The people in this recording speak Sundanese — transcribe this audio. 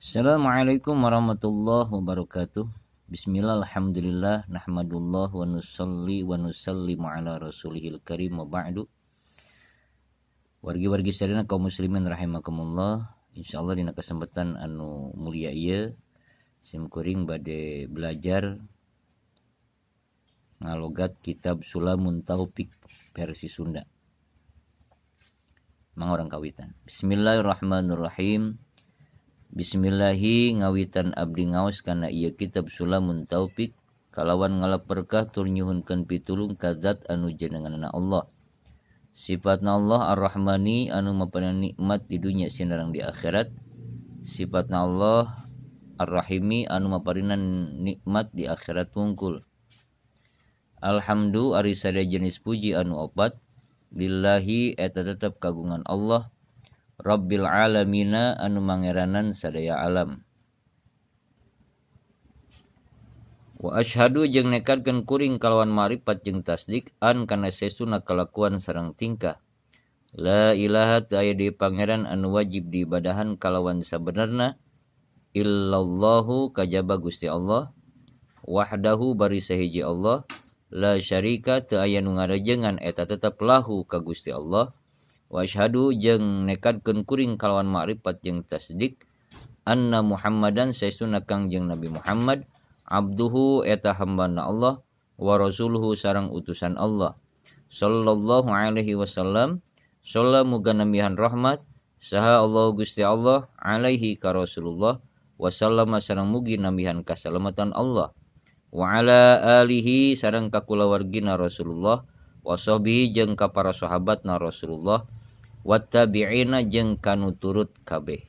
Assalamualaikum warahmatullahi wabarakatuh. Bismillah, alhamdulillah, nahmadullah wa nusalli wa nusallimu ala rasulihil karim wa ba'du. Wargi-wargi sadana kaum muslimin rahimakumullah. Insyaallah dina kesempatan anu mulia ieu sim kuring bade belajar ngalogat kitab Sulamun Taufik versi Sunda. Mang orang kawitan. Bismillahirrahmanirrahim. Bismillahi ngawitan abdi ngaos kana ieu kitab Sulamun Taufik kalawan ngalap berkah tur nyuhunkeun pitulung ka zat anu jenenganna Allah. Sifatna Allah Ar-Rahmani anu mapanan nikmat di dunya sinareng di akhirat. Sifatna Allah Ar-Rahimi anu maparinan nikmat di akhirat wungkul. Alhamdu ari sadaya jenis puji anu opat lillahi eta tetep kagungan Allah Rabbil alamina anu mangeranan sadaya alam. Wa asyhadu jeung nekadkeun kuring kalawan ma'rifat jeung tasdik an kana sesuna kalakuan sareng tingkah. La ilaha teu aya di pangeran anu wajib diibadahan kalawan sabenerna illallahu kajaba Gusti Allah wahdahu bari sahiji Allah la syarika teu aya nu ngarajengan eta tetep lahu ka Gusti Allah. Wa asyhadu jeung nekadkeun kuring kalawan ma'rifat jeung tasdik anna Muhammadan saestuna Kangjeng Nabi Muhammad abduhu eta hambana Allah wa rasuluhu sareng utusan Allah sallallahu alaihi wasallam shalla muga namihan rahmat saha Allah Gusti Allah alaihi ka Rasulullah wa sallama sareng mugi namihan kasalamatan Allah wa ala alihi sareng ka kulawargina Rasulullah wa sahbihi jeung ka para sahabatna Rasulullah wattabi'ina jeung kanu turut kabeh.